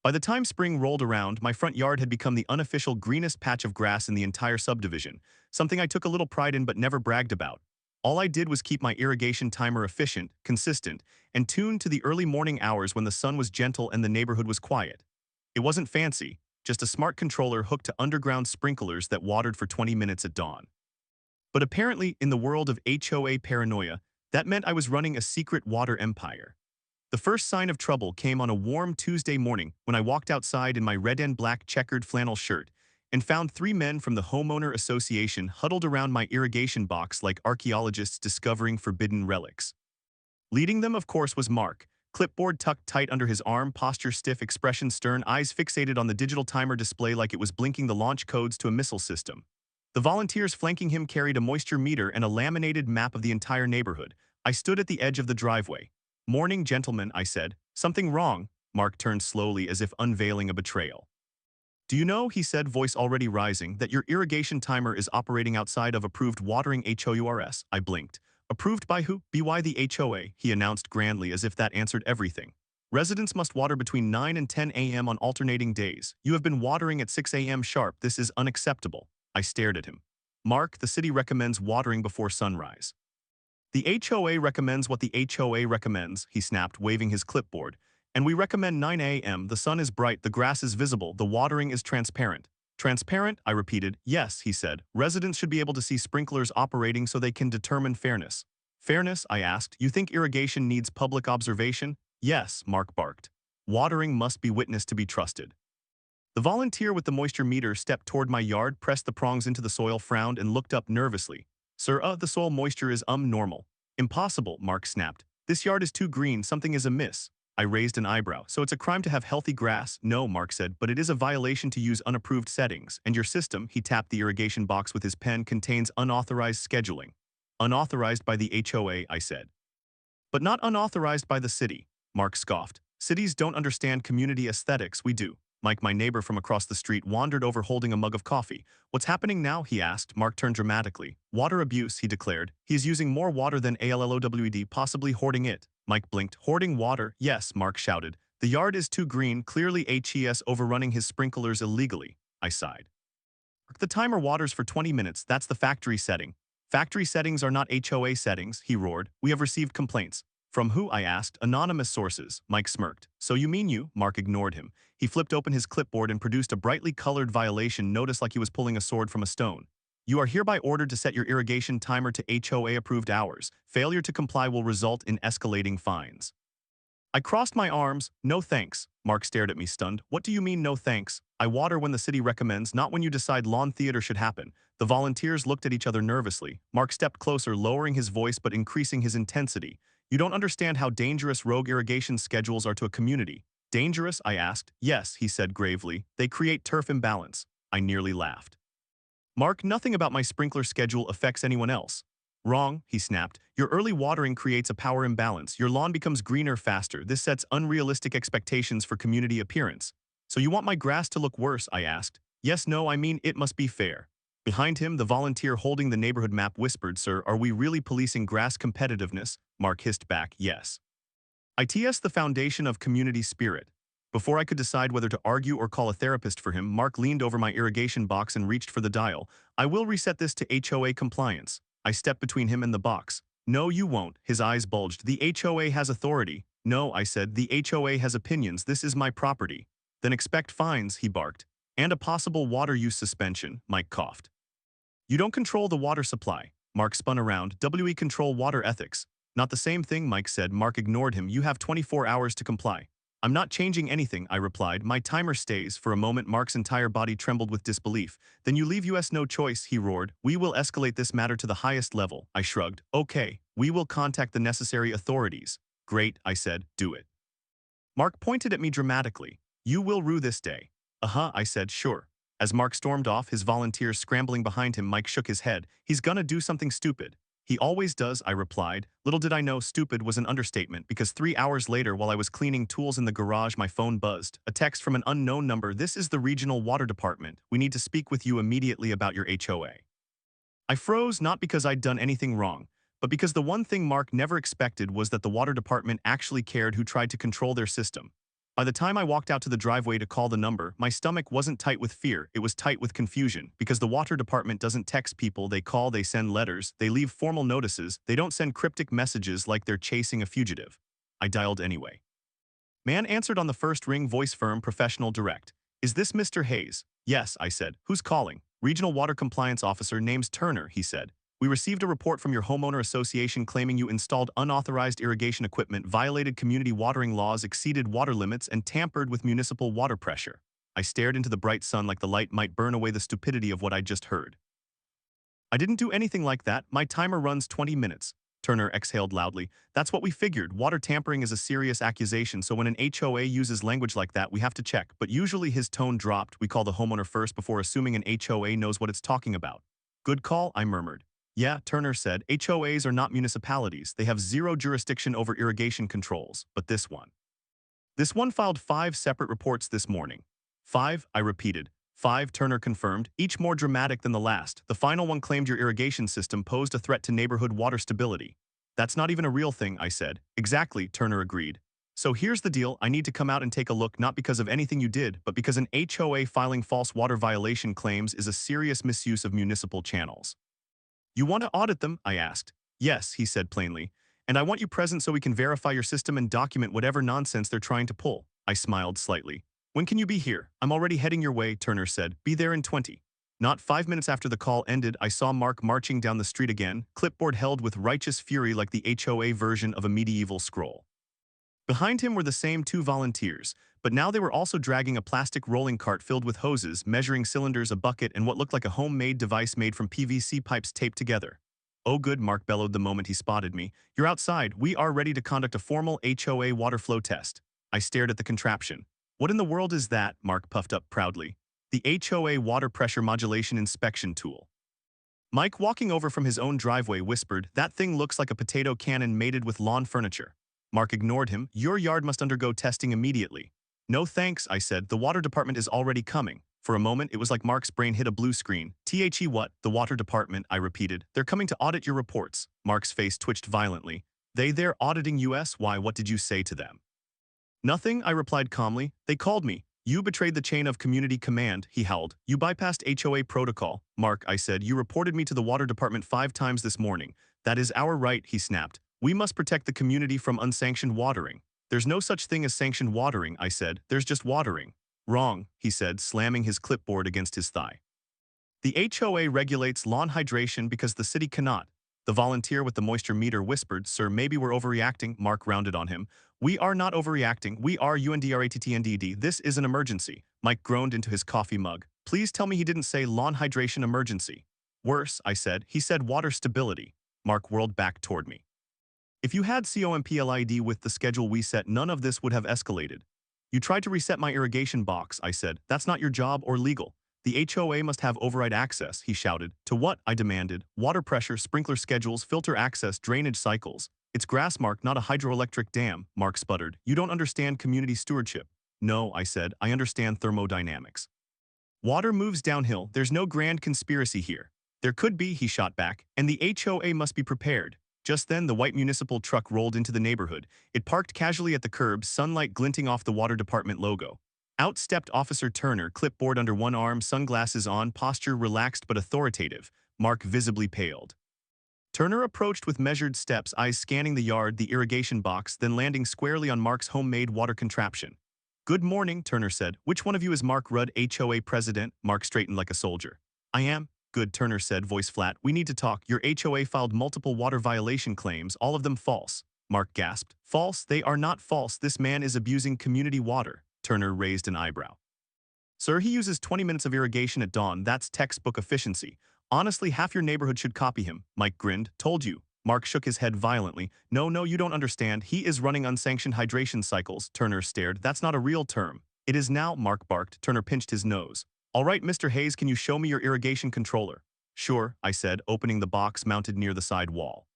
By the time spring rolled around, my front yard had become the unofficial greenest patch of grass in the entire subdivision, something I took a little pride in but never bragged about. All I did was keep my irrigation timer efficient, consistent, and tuned to the early morning hours when the sun was gentle and the neighborhood was quiet. It wasn't fancy, just a smart controller hooked to underground sprinklers that watered for 20 minutes at dawn. But apparently, in the world of HOA paranoia, that meant I was running a secret water empire. The first sign of trouble came on a warm Tuesday morning when I walked outside in my red and black checkered flannel shirt and found three men from the Homeowner Association huddled around my irrigation box like archaeologists discovering forbidden relics. Leading them, of course, was Mark, clipboard tucked tight under his arm, posture stiff, expression stern, eyes fixated on the digital timer display like it was blinking the launch codes to a missile system. The volunteers flanking him carried a moisture meter and a laminated map of the entire neighborhood. I stood at the edge of the driveway. "Morning, gentlemen," I said. "Something wrong?" Mark turned slowly as if unveiling a betrayal. "Do you know," he said, voice already rising, "that your irrigation timer is operating outside of approved watering HOURS? I blinked. "Approved by who?" "By the HOA, he announced grandly as if that answered everything. "Residents must water between 9 and 10 a.m. on alternating days. You have been watering at 6 a.m. sharp. This is unacceptable." I stared at him. "Mark, the city recommends watering before sunrise." "The HOA recommends what the HOA recommends," he snapped, waving his clipboard. "And we recommend 9 a.m. The sun is bright, the grass is visible, the watering is transparent." "Transparent?" I repeated. "Yes," he said. "Residents should be able to see sprinklers operating so they can determine fairness." "Fairness?" I asked. "You think irrigation needs public observation?" "Yes," Mark barked. "Watering must be witnessed to be trusted." The volunteer with the moisture meter stepped toward my yard, pressed the prongs into the soil, frowned, and looked up nervously. "Sir, the soil moisture is normal." "Impossible," Mark snapped. "This yard is too green, something is amiss." I raised an eyebrow. "So it's a crime to have healthy grass?" "No," Mark said, "but it is a violation to use unapproved settings, and your system," he tapped the irrigation box with his pen, "contains unauthorized scheduling." "Unauthorized by the HOA," I said. "But not unauthorized by the city," Mark scoffed. "Cities don't understand community aesthetics, we do." Mike, my neighbor from across the street, wandered over holding a mug of coffee. "What's happening now?" he asked. Mark turned dramatically. "Water abuse," he declared. "He is using more water than ALLOWED, possibly hoarding it." Mike blinked. "Hoarding water?" "Yes," Mark shouted. "The yard is too green, clearly HES overrunning his sprinklers illegally." I sighed. "The timer waters for 20 minutes, that's the factory setting." "Factory settings are not HOA settings," he roared. "We have received complaints." "From who?" I asked. "Anonymous sources," Mike smirked. "So you mean you?" Mark ignored him. He flipped open his clipboard and produced a brightly colored violation notice like he was pulling a sword from a stone. "You are hereby ordered to set your irrigation timer to HOA-approved hours. Failure to comply will result in escalating fines." I crossed my arms. "No thanks." Mark stared at me stunned. "What do you mean, no thanks?" "I water when the city recommends, not when you decide lawn theater should happen." The volunteers looked at each other nervously. Mark stepped closer, lowering his voice but increasing his intensity. "You don't understand how dangerous rogue irrigation schedules are to a community." "Dangerous?" I asked. "Yes," he said gravely. "They create turf imbalance." I nearly laughed. "Mark, nothing about my sprinkler schedule affects anyone else." "Wrong," he snapped. "Your early watering creates a power imbalance. Your lawn becomes greener faster. This sets unrealistic expectations for community appearance." "So you want my grass to look worse?" I asked. "Yes, no, I mean it must be fair." Behind him, the volunteer holding the neighborhood map whispered, "Sir, are we really policing grass competitiveness?" Mark hissed back, "Yes. ITS the foundation of community spirit." Before I could decide whether to argue or call a therapist for him, Mark leaned over my irrigation box and reached for the dial. "I will reset this to HOA compliance." I stepped between him and the box. "No, you won't." His eyes bulged. "The HOA has authority." "No," I said. "The HOA has opinions. This is my property." "Then expect fines," he barked. "And a possible water use suspension," Mike coughed. "You don't control the water supply." Mark spun around. "We control water ethics." "Not the same thing," Mike said. Mark ignored him. "You have 24 hours to comply." "I'm not changing anything," I replied. "My timer stays." For a moment, Mark's entire body trembled with disbelief. "Then you leave us no choice," he roared. "We will escalate this matter to the highest level." I shrugged. "Okay, we will contact the necessary authorities." "Great," I said. "Do it." Mark pointed at me dramatically. "You will rue this day." "Uh-huh," I said. "Sure." As Mark stormed off, his volunteers scrambling behind him, Mike shook his head. "He's gonna do something stupid." "He always does," I replied. Little did I know stupid was an understatement, because 3 hours later, while I was cleaning tools in the garage, my phone buzzed. A text from an unknown number. "This is the regional water department. We need to speak with you immediately about your HOA." I froze, not because I'd done anything wrong, but because the one thing Mark never expected was that the water department actually cared who tried to control their system. By the time I walked out to the driveway to call the number, my stomach wasn't tight with fear, it was tight with confusion, because the water department doesn't text people, they call, they send letters, they leave formal notices, they don't send cryptic messages like they're chasing a fugitive. I dialed anyway. Man answered on the first ring, voice firm, professional, direct. Is this Mr. Hayes? Yes, I said. Who's calling? Regional Water Compliance Officer, name's Turner, he said. We received a report from your homeowner association claiming you installed unauthorized irrigation equipment, violated community watering laws, exceeded water limits, and tampered with municipal water pressure. I stared into the bright sun like the light might burn away the stupidity of what I'd just heard. I didn't do anything like that. My timer runs 20 minutes. Turner exhaled loudly. That's what we figured. Water tampering is a serious accusation, so when an HOA uses language like that, we have to check. But usually his tone dropped. We call the homeowner first before assuming an HOA knows what it's talking about. Good call, I murmured. Yeah, Turner said, HOAs are not municipalities. They have zero jurisdiction over irrigation controls. But this one. This one filed 5 separate reports this morning. 5, I repeated. 5, Turner confirmed, each more dramatic than the last. The final one claimed your irrigation system posed a threat to neighborhood water stability. That's not even a real thing, I said. Exactly, Turner agreed. So here's the deal, I need to come out and take a look, not because of anything you did, but because an HOA filing false water violation claims is a serious misuse of municipal channels. You want to audit them? I asked. Yes, he said plainly. And I want you present so we can verify your system and document whatever nonsense they're trying to pull. I smiled slightly. When can you be here? I'm already heading your way, Turner said. Be there in 20. Not 5 minutes after the call ended, I saw Mark marching down the street again, clipboard held with righteous fury like the HOA version of a medieval scroll. Behind him were the same 2 volunteers, but now they were also dragging a plastic rolling cart filled with hoses, measuring cylinders, a bucket, and what looked like a homemade device made from PVC pipes taped together. Oh good, Mark bellowed the moment he spotted me. You're outside. We are ready to conduct a formal HOA water flow test. I stared at the contraption. What in the world is that? Mark puffed up proudly. The HOA water pressure modulation inspection tool. Mike, walking over from his own driveway, whispered, that thing looks like a potato cannon mated with lawn furniture. Mark ignored him. Your yard must undergo testing immediately. No thanks, I said. The water department is already coming. For a moment, it was like Mark's brain hit a blue screen. The what? The water department, I repeated. They're coming to audit your reports. Mark's face twitched violently. They're auditing us? Why, what did you say to them? Nothing, I replied calmly. They called me. You betrayed the chain of community command, he howled. You bypassed HOA protocol. Mark, I said, you reported me to the water department 5 times this morning. That is our right, he snapped. We must protect the community from unsanctioned watering. There's no such thing as sanctioned watering, I said. There's just watering. Wrong, he said, slamming his clipboard against his thigh. The HOA regulates lawn hydration because the city cannot. The volunteer with the moisture meter whispered, Sir, maybe we're overreacting. Mark rounded on him. We are not overreacting. We are UNDRATTNDD. This is an emergency. Mike groaned into his coffee mug. Please tell me he didn't say lawn hydration emergency. Worse, I said. He said water stability. Mark whirled back toward me. If you had COMPLID with the schedule we set, none of this would have escalated. You tried to reset my irrigation box, I said. That's not your job or legal. The HOA must have override access, he shouted. To what? I demanded. Water pressure, sprinkler schedules, filter access, drainage cycles. It's grass, Mark, not a hydroelectric dam, Mark sputtered. You don't understand community stewardship. No, I said. I understand thermodynamics. Water moves downhill. There's no grand conspiracy here. There could be, he shot back, and the HOA must be prepared. Just then, the white municipal truck rolled into the neighborhood. It parked casually at the curb, sunlight glinting off the water department logo. Out stepped Officer Turner, clipboard under one arm, sunglasses on, posture relaxed but authoritative. Mark visibly paled. Turner approached with measured steps, eyes scanning the yard, the irrigation box, then landing squarely on Mark's homemade water contraption. Good morning, Turner said. Which one of you is Mark Rudd, HOA president? Mark straightened like a soldier. I am. Good, Turner said, voice flat. We need to talk. Your HOA filed multiple water violation claims, all of them false. Mark gasped. False? They are not false. This man is abusing community water. Turner raised an eyebrow. Sir, he uses 20 minutes of irrigation at dawn. That's textbook efficiency. Honestly, half your neighborhood should copy him. Mike grinned. Told you. Mark shook his head violently. No, you don't understand. He is running unsanctioned hydration cycles. Turner stared. That's not a real term. It is now, Mark barked. Turner pinched his nose. All right, Mr. Hayes, can you show me your irrigation controller? Sure, I said, opening the box mounted near the side wall.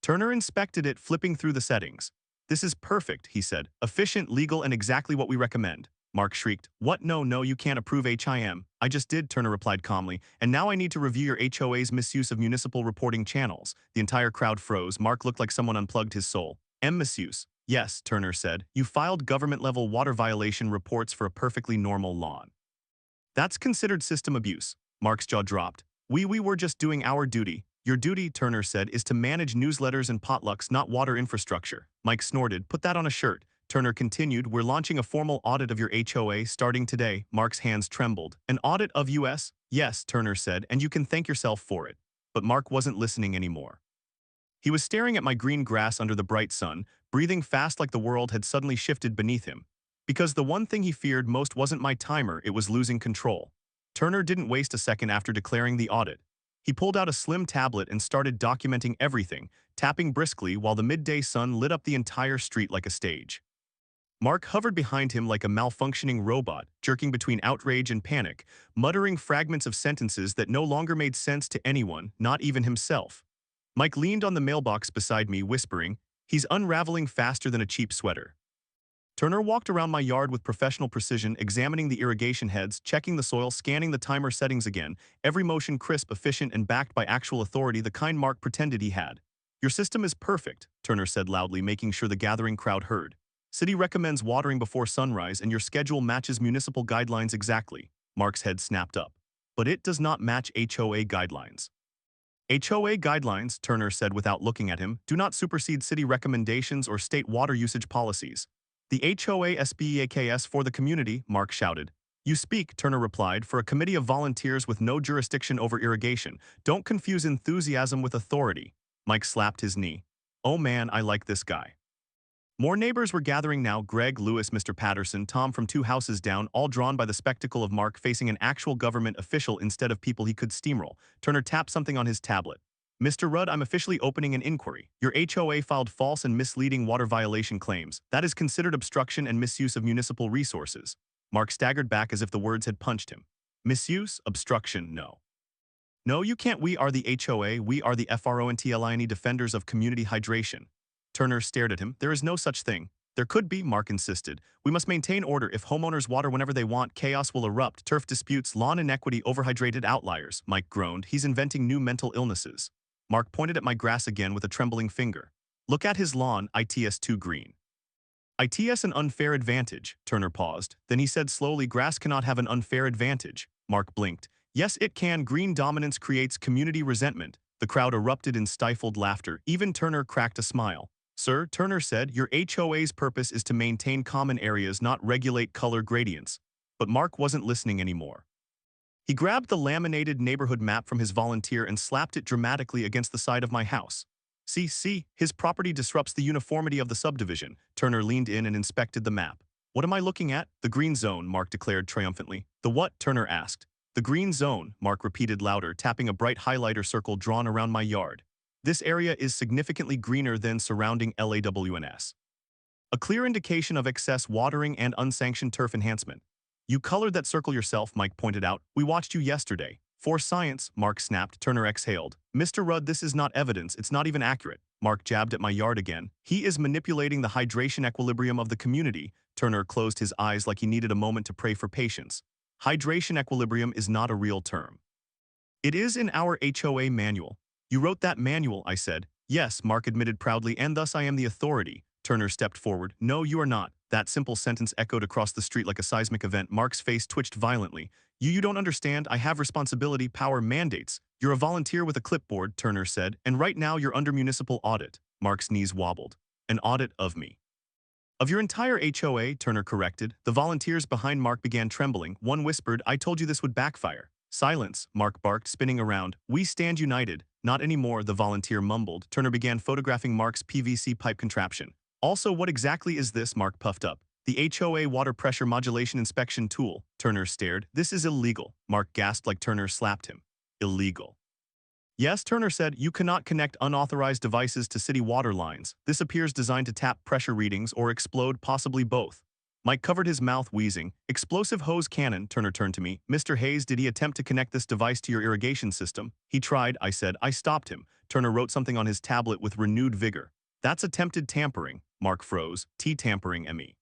Turner inspected it, flipping through the settings. This is perfect, he said. Efficient, legal, and exactly what we recommend. Mark shrieked. What? No, you can't approve HIM. I just did, Turner replied calmly. And now I need to review your HOA's misuse of municipal reporting channels. The entire crowd froze. Mark looked like someone unplugged his soul. Misuse. Yes, Turner said, you filed government-level water violation reports for a perfectly normal lawn. That's considered system abuse. Mark's jaw dropped. We were just doing our duty. Your duty, Turner said, is to manage newsletters and potlucks, not water infrastructure. Mike snorted. Put that on a shirt. Turner continued, we're launching a formal audit of your HOA starting today. Mark's hands trembled. An audit of US? Yes, Turner said, and you can thank yourself for it. But Mark wasn't listening anymore. He was staring at my green grass under the bright sun, breathing fast like the world had suddenly shifted beneath him. Because the one thing he feared most wasn't my timer, it was losing control. Turner didn't waste a second after declaring the audit. He pulled out a slim tablet and started documenting everything, tapping briskly while the midday sun lit up the entire street like a stage. Mark hovered behind him like a malfunctioning robot, jerking between outrage and panic, muttering fragments of sentences that no longer made sense to anyone, not even himself. Mike leaned on the mailbox beside me, whispering, he's unraveling faster than a cheap sweater. Turner walked around my yard with professional precision, examining the irrigation heads, checking the soil, scanning the timer settings again, every motion crisp, efficient, and backed by actual authority, the kind Mark pretended he had. Your system is perfect, Turner said loudly, making sure the gathering crowd heard. City recommends watering before sunrise, and your schedule matches municipal guidelines exactly. Mark's head snapped up. But it does not match HOA guidelines. HOA guidelines, Turner said without looking at him, do not supersede city recommendations or state water usage policies. The HOA SBEAKS for the community, Mark shouted. You speak, Turner replied, for a committee of volunteers with no jurisdiction over irrigation. Don't confuse enthusiasm with authority. Mike slapped his knee. Oh man, I like this guy. More neighbors were gathering now, Greg, Lewis, Mr. Patterson, Tom from 2 houses down, all drawn by the spectacle of Mark facing an actual government official instead of people he could steamroll. Turner tapped something on his tablet. Mr. Rudd, I'm officially opening an inquiry. Your HOA filed false and misleading water violation claims. That is considered obstruction and misuse of municipal resources. Mark staggered back as if the words had punched him. Misuse? Obstruction? No. No, you can't. We are the HOA. We are the FRONTLINE defenders of community hydration. Turner stared at him. There is no such thing. There could be, Mark insisted. We must maintain order. If homeowners water whenever they want, chaos will erupt. Turf disputes, lawn inequity, overhydrated outliers. Mike groaned. He's inventing new mental illnesses. Mark pointed at my grass again with a trembling finger. Look at his lawn, ITS too green. ITS an unfair advantage, Turner paused. Then he said slowly, grass cannot have an unfair advantage. Mark blinked. Yes, it can. Green dominance creates community resentment. The crowd erupted in stifled laughter. Even Turner cracked a smile. Sir, Turner said, your HOA's purpose is to maintain common areas, not regulate color gradients. But Mark wasn't listening anymore. He grabbed the laminated neighborhood map from his volunteer and slapped it dramatically against the side of my house. See, his property disrupts the uniformity of the subdivision. Turner leaned in and inspected the map. What am I looking at? The green zone, Mark declared triumphantly. The what? Turner asked. The green zone, Mark repeated louder, tapping a bright highlighter circle drawn around my yard. This area is significantly greener than surrounding LAWNS. A clear indication of excess watering and unsanctioned turf enhancement. You colored that circle yourself, Mike pointed out. We watched you yesterday. For science, Mark snapped. Turner exhaled. Mr. Rudd, this is not evidence. It's not even accurate. Mark jabbed at my yard again. He is manipulating the hydration equilibrium of the community. Turner closed his eyes like he needed a moment to pray for patience. Hydration equilibrium is not a real term. It is in our HOA manual. You wrote that manual, I said. Yes, Mark admitted proudly, and thus I am the authority. Turner stepped forward. No, you are not. That simple sentence echoed across the street like a seismic event. Mark's face twitched violently. You don't understand. I have responsibility, power, mandates. You're a volunteer with a clipboard, Turner said, and right now you're under municipal audit. Mark's knees wobbled. An audit of me. Of your entire HOA, Turner corrected. The volunteers behind Mark began trembling. One whispered, I told you this would backfire. Silence, Mark barked, spinning around. We stand united. Not anymore, the volunteer mumbled. Turner began photographing Mark's PVC pipe contraption. Also, what exactly is this? Mark puffed up. The HOA water pressure modulation inspection tool. Turner stared. This is illegal. Mark gasped like Turner slapped him. Illegal. Yes, Turner said, you cannot connect unauthorized devices to city water lines. This appears designed to tap pressure readings or explode, possibly both. Mike covered his mouth, wheezing. Explosive hose cannon, Turner turned to me. Mr. Hayes, did he attempt to connect this device to your irrigation system? He tried, I said. I stopped him. Turner wrote something on his tablet with renewed vigor. That's attempted tampering. Mark froze. Tampering, ME.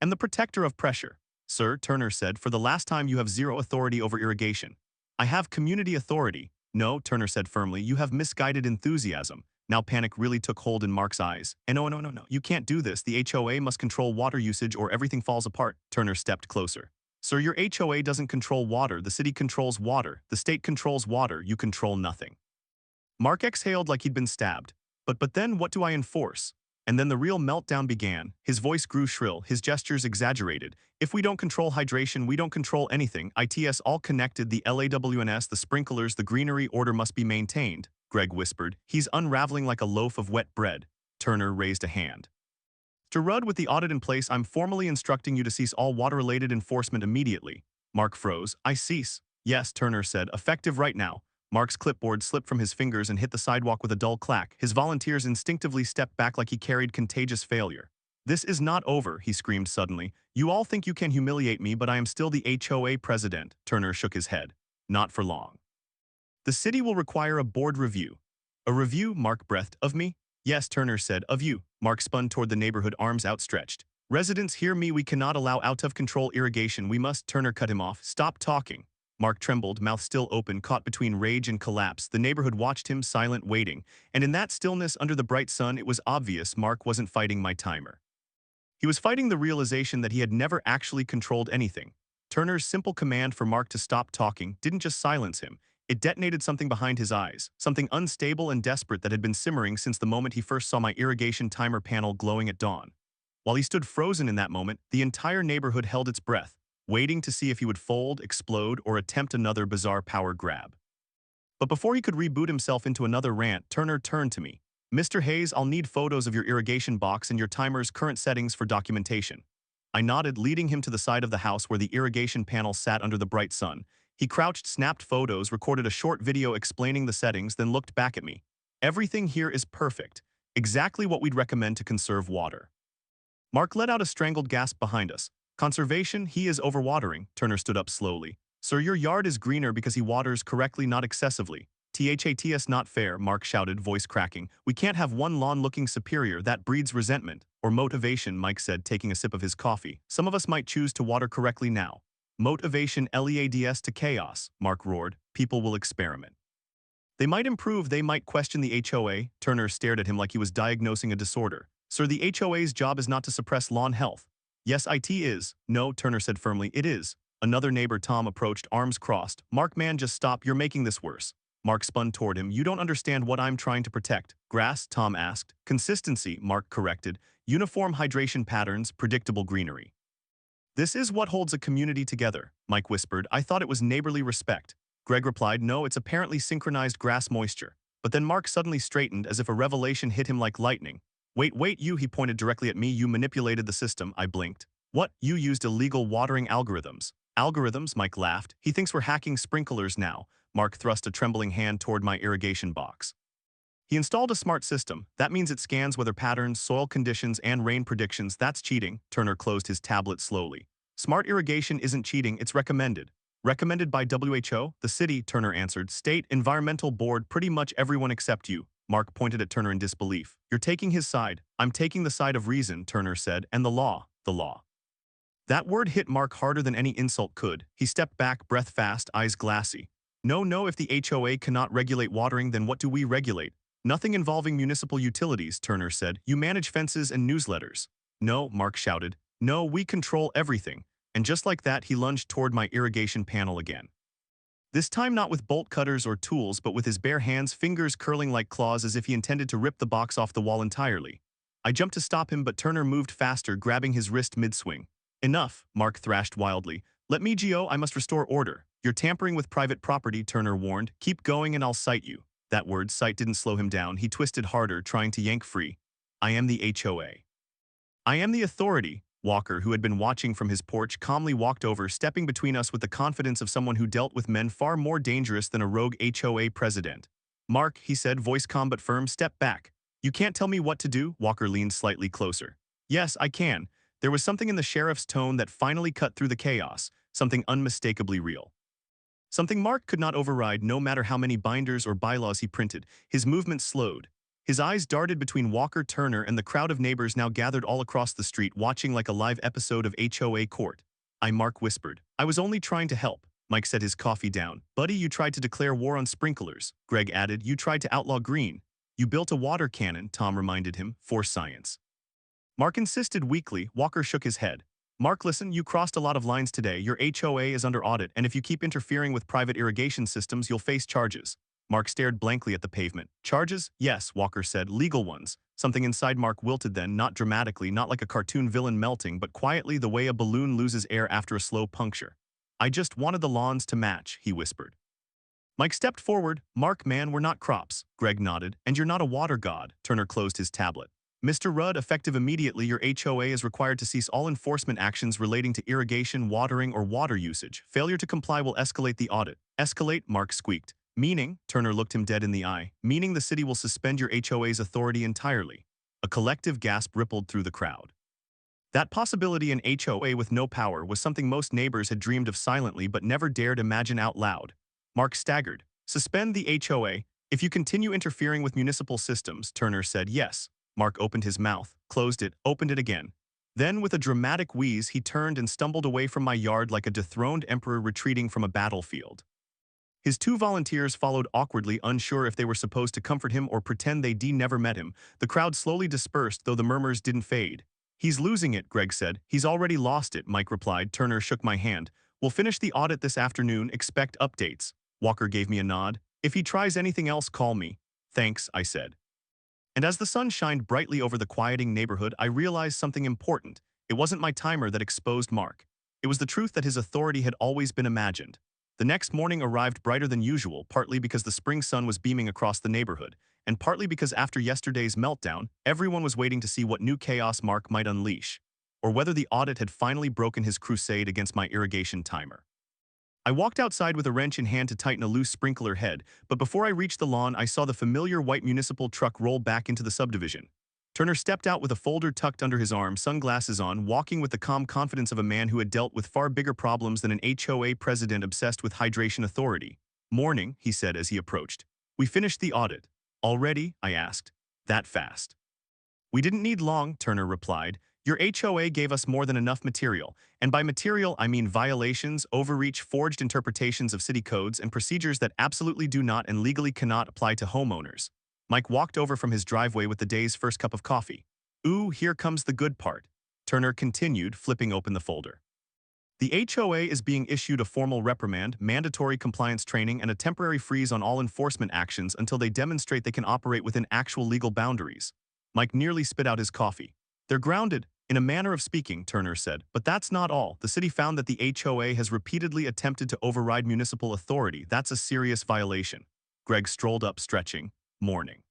And the protector of pressure. Sir, Turner said, for the last time you have zero authority over irrigation. I have community authority. No, Turner said firmly, you have misguided enthusiasm. Now panic really took hold in Mark's eyes. And no, no, no, no, you can't do this. The HOA must control water usage or everything falls apart. Turner stepped closer. Sir, your HOA doesn't control water. The city controls water. The state controls water. You control nothing. Mark exhaled like he'd been stabbed. But then what do I enforce? And then the real meltdown began. His voice grew shrill, his gestures exaggerated. If we don't control hydration, we don't control anything. ITS all connected, the LAWNS, the sprinklers, the greenery, order must be maintained, Greg whispered. He's unraveling like a loaf of wet bread. Turner raised a hand. Mr. Rudd, with the audit in place, I'm formally instructing you to cease all water-related enforcement immediately. Mark froze. I cease. Yes, Turner said, effective right now. Mark's clipboard slipped from his fingers and hit the sidewalk with a dull clack. His volunteers instinctively stepped back like he carried contagious failure. This is not over, he screamed suddenly. You all think you can humiliate me, but I am still the HOA president. Turner shook his head. Not for long. The city will require a board review. A review, Mark breathed. Of me? Yes, Turner said. Of you. Mark spun toward the neighborhood, arms outstretched. Residents, hear me. We cannot allow out-of-control irrigation. We must. Turner cut him off. Stop talking. Mark trembled, mouth still open, caught between rage and collapse. The neighborhood watched him, silent, waiting. And in that stillness under the bright sun, it was obvious Mark wasn't fighting my timer. He was fighting the realization that he had never actually controlled anything. Turner's simple command for Mark to stop talking didn't just silence him. It detonated something behind his eyes, something unstable and desperate that had been simmering since the moment he first saw my irrigation timer panel glowing at dawn. While he stood frozen in that moment, the entire neighborhood held its breath, waiting to see if he would fold, explode, or attempt another bizarre power grab. But before he could reboot himself into another rant, Turner turned to me. Mr. Hayes, I'll need photos of your irrigation box and your timer's current settings for documentation. I nodded, leading him to the side of the house where the irrigation panel sat under the bright sun. He crouched, snapped photos, recorded a short video explaining the settings, then looked back at me. Everything here is perfect. Exactly what we'd recommend to conserve water. Mark let out a strangled gasp behind us. Conservation, he is overwatering. Turner stood up slowly. Sir, your yard is greener because he waters correctly, not excessively. THATS not fair, Mark shouted, voice cracking. We can't have one lawn looking superior, that breeds resentment. Or motivation, Mike said, taking a sip of his coffee. Some of us might choose to water correctly now. Motivation LEADS to chaos, Mark roared. People will experiment. They might improve, they might question the HOA. Turner stared at him like he was diagnosing a disorder. Sir, the HOA's job is not to suppress lawn health. Yes, IT is. No, Turner said firmly, it is. Another neighbor, Tom, approached, arms crossed. Mark, man, just stop, you're making this worse. Mark spun toward him. You don't understand what I'm trying to protect. Grass, Tom asked. Consistency, Mark corrected. Uniform hydration patterns, predictable greenery. This is what holds a community together, Mike whispered. I thought it was neighborly respect. Greg replied, no, it's apparently synchronized grass moisture. But then Mark suddenly straightened as if a revelation hit him like lightning. Wait, you, he pointed directly at me. You manipulated the system, I blinked. What? You used illegal watering algorithms. Algorithms, Mike laughed. He thinks we're hacking sprinklers now. Mark thrust a trembling hand toward my irrigation box. He installed a smart system. That means it scans weather patterns, soil conditions, and rain predictions. That's cheating. Turner closed his tablet slowly. Smart irrigation isn't cheating, it's recommended. Recommended by WHO? The city, Turner answered. State, environmental board, pretty much everyone except you. Mark pointed at Turner in disbelief. You're taking his side. I'm taking the side of reason, Turner said, and the law. The law. That word hit Mark harder than any insult could. He stepped back, breath fast, eyes glassy. No, if the HOA cannot regulate watering, then what do we regulate? Nothing involving municipal utilities, Turner said. You manage fences and newsletters. No, Mark shouted. No, we control everything. And just like that, he lunged toward my irrigation panel again. This time not with bolt cutters or tools, but with his bare hands, fingers curling like claws as if he intended to rip the box off the wall entirely. I jumped to stop him, but Turner moved faster, grabbing his wrist mid-swing. Enough, Mark thrashed wildly. Let me go, I must restore order. You're tampering with private property, Turner warned. Keep going and I'll cite you. That word, cite, didn't slow him down. He twisted harder, trying to yank free. I am the HOA. I am the authority. Walker, who had been watching from his porch, calmly walked over, stepping between us with the confidence of someone who dealt with men far more dangerous than a rogue HOA president. Mark, he said, voice calm but firm, step back. You can't tell me what to do? Walker leaned slightly closer. Yes, I can. There was something in the sheriff's tone that finally cut through the chaos, something unmistakably real. Something Mark could not override no matter how many binders or bylaws he printed. His movement slowed. His eyes darted between Walker, Turner, and the crowd of neighbors now gathered all across the street watching like a live episode of HOA Court. Mark whispered. I was only trying to help. Mike set his coffee down. Buddy, you tried to declare war on sprinklers. Greg added, you tried to outlaw green. You built a water cannon, Tom reminded him, for science. Mark insisted weakly. Walker shook his head. Mark, listen, you crossed a lot of lines today. Your HOA is under audit, and if you keep interfering with private irrigation systems, you'll face charges. Mark stared blankly at the pavement. Charges? Yes, Walker said, legal ones. Something inside Mark wilted then, not dramatically, not like a cartoon villain melting, but quietly the way a balloon loses air after a slow puncture. I just wanted the lawns to match, he whispered. Mike stepped forward. Mark, man, we're not crops. Greg nodded. And you're not a water god. Turner closed his tablet. Mr. Rudd, effective immediately, your HOA is required to cease all enforcement actions relating to irrigation, watering, or water usage. Failure to comply will escalate the audit. Escalate, Mark squeaked. Meaning, Turner looked him dead in the eye, meaning the city will suspend your HOA's authority entirely. A collective gasp rippled through the crowd. That possibility in HOA with no power was something most neighbors had dreamed of silently but never dared imagine out loud. Mark staggered. Suspend the HOA. If you continue interfering with municipal systems, Turner said yes. Mark opened his mouth, closed it, opened it again. Then, with a dramatic wheeze, he turned and stumbled away from my yard like a dethroned emperor retreating from a battlefield. His two volunteers followed awkwardly, unsure if they were supposed to comfort him or pretend they'd never met him. The crowd slowly dispersed, though the murmurs didn't fade. He's losing it, Greg said. He's already lost it, Mike replied. Turner shook my hand. We'll finish the audit this afternoon. Expect updates. Walker gave me a nod. If he tries anything else, call me. Thanks, I said. And as the sun shined brightly over the quieting neighborhood, I realized something important. It wasn't my timer that exposed Mark. It was the truth that his authority had always been imagined. The next morning arrived brighter than usual, partly because the spring sun was beaming across the neighborhood, and partly because after yesterday's meltdown, everyone was waiting to see what new chaos Mark might unleash, or whether the audit had finally broken his crusade against my irrigation timer. I walked outside with a wrench in hand to tighten a loose sprinkler head, but before I reached the lawn, I saw the familiar white municipal truck roll back into the subdivision. Turner stepped out with a folder tucked under his arm, sunglasses on, walking with the calm confidence of a man who had dealt with far bigger problems than an HOA president obsessed with hydration authority. Morning, he said as he approached. We finished the audit. Already? I asked. That fast. We didn't need long, Turner replied. Your HOA gave us more than enough material, and by material I mean violations, overreach, forged interpretations of city codes, and procedures that absolutely do not and legally cannot apply to homeowners. Mike walked over from his driveway with the day's first cup of coffee. Ooh, here comes the good part. Turner continued, flipping open the folder. The HOA is being issued a formal reprimand, mandatory compliance training, and a temporary freeze on all enforcement actions until they demonstrate they can operate within actual legal boundaries. Mike nearly spit out his coffee. They're grounded, in a manner of speaking, Turner said, but that's not all. The city found that the HOA has repeatedly attempted to override municipal authority. That's a serious violation. Greg strolled up, stretching. Morning.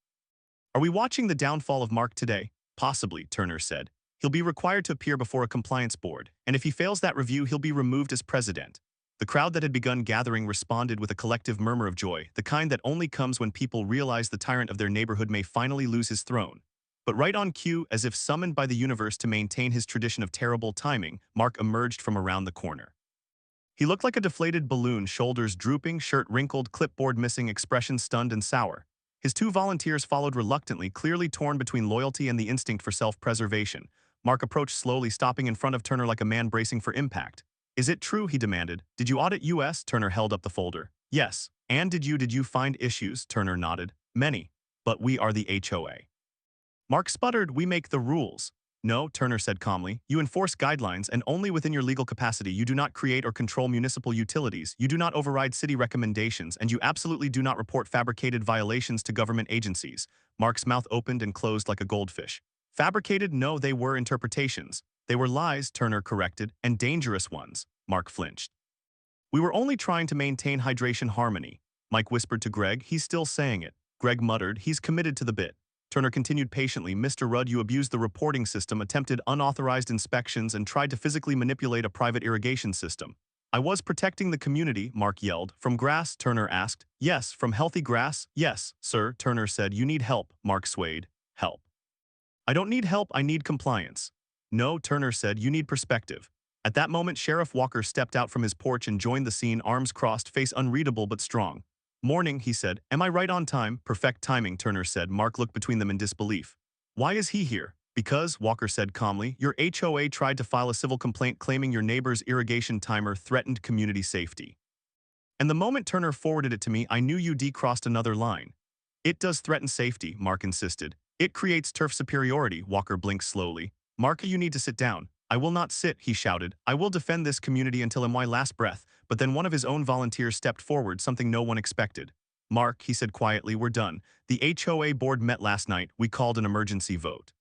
Are we watching the downfall of Mark today? Possibly, Turner said. He'll be required to appear before a compliance board, and if he fails that review, he'll be removed as president. The crowd that had begun gathering responded with a collective murmur of joy, the kind that only comes when people realize the tyrant of their neighborhood may finally lose his throne. But right on cue, as if summoned by the universe to maintain his tradition of terrible timing, Mark emerged from around the corner. He looked like a deflated balloon, shoulders drooping, shirt wrinkled, clipboard missing, expression stunned and sour. His two volunteers followed reluctantly, clearly torn between loyalty and the instinct for self-preservation. Mark approached slowly, stopping in front of Turner like a man bracing for impact. Is it true, he demanded. Did you audit US? Turner held up the folder. Yes. And did you find issues? Turner nodded. Many. But we are the HOA. Mark sputtered, we make the rules. No, Turner said calmly, you enforce guidelines and only within your legal capacity. You do not create or control municipal utilities, you do not override city recommendations, and you absolutely do not report fabricated violations to government agencies. Mark's mouth opened and closed like a goldfish. Fabricated? No, they were interpretations. They were lies, Turner corrected, and dangerous ones. Mark flinched. We were only trying to maintain hydration harmony. Mike whispered to Greg, he's still saying it. Greg muttered, he's committed to the bit. Turner continued patiently, Mr. Rudd, you abused the reporting system, attempted unauthorized inspections, and tried to physically manipulate a private irrigation system. I was protecting the community, Mark yelled. From grass, Turner asked. Yes, from healthy grass? Yes, sir, Turner said. You need help, Mark swayed. Help. I don't need help, I need compliance. No, Turner said, you need perspective. At that moment, Sheriff Walker stepped out from his porch and joined the scene, arms crossed, face unreadable but strong. Morning, he said. Am I right on time? Perfect timing, Turner said. Mark looked between them in disbelief. Why is he here? Because, Walker said calmly, your HOA tried to file a civil complaint claiming your neighbor's irrigation timer threatened community safety. And the moment Turner forwarded it to me, I knew you decrossed another line. It does threaten safety, Mark insisted. It creates turf superiority, Walker blinked slowly. Mark, you need to sit down. I will not sit, he shouted. I will defend this community until my last breath. But then one of his own volunteers stepped forward, something no one expected. Mark, he said quietly, we're done. The HOA board met last night. We called an emergency vote.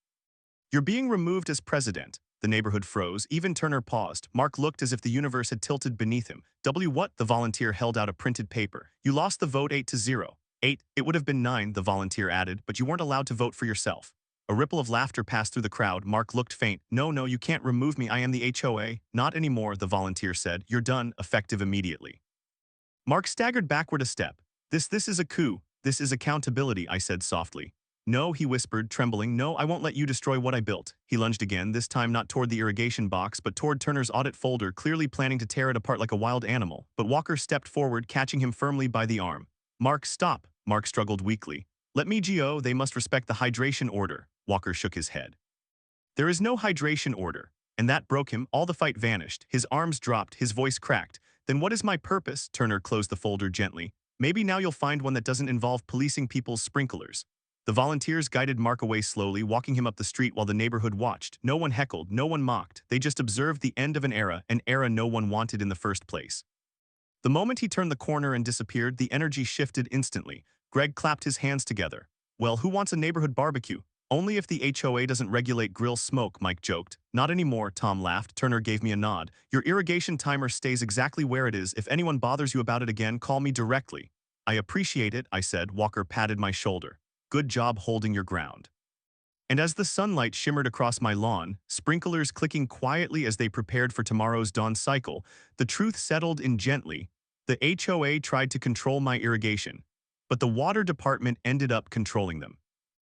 You're being removed as president. The neighborhood froze. Even Turner paused. Mark looked as if the universe had tilted beneath him. What? The volunteer held out a printed paper. You lost the vote 8-0. 8, it would have been 9, the volunteer added, but you weren't allowed to vote for yourself. A ripple of laughter passed through the crowd. Mark looked faint. No, you can't remove me. I am the HOA. Not anymore, the volunteer said. You're done, effective immediately. Mark staggered backward a step. This is a coup. This is accountability, I said softly. No, he whispered, trembling. No, I won't let you destroy what I built. He lunged again, this time not toward the irrigation box, but toward Turner's audit folder, clearly planning to tear it apart like a wild animal. But Walker stepped forward, catching him firmly by the arm. Mark, stop. Mark struggled weakly. Let me go, they must respect the hydration order. Walker shook his head. There is no hydration order. And that broke him. All the fight vanished. His arms dropped, his voice cracked. Then what is my purpose? Turner closed the folder gently. Maybe now you'll find one that doesn't involve policing people's sprinklers. The volunteers guided Mark away slowly, walking him up the street while the neighborhood watched. No one heckled, no one mocked. They just observed the end of an era no one wanted in the first place. The moment he turned the corner and disappeared, the energy shifted instantly. Greg clapped his hands together. Well, who wants a neighborhood barbecue? Only if the HOA doesn't regulate grill smoke, Mike joked. Not anymore, Tom laughed. Turner gave me a nod. Your irrigation timer stays exactly where it is. If anyone bothers you about it again, call me directly. I appreciate it, I said. Walker patted my shoulder. Good job holding your ground. And as the sunlight shimmered across my lawn, sprinklers clicking quietly as they prepared for tomorrow's dawn cycle, the truth settled in gently. The HOA tried to control my irrigation, but the water department ended up controlling them.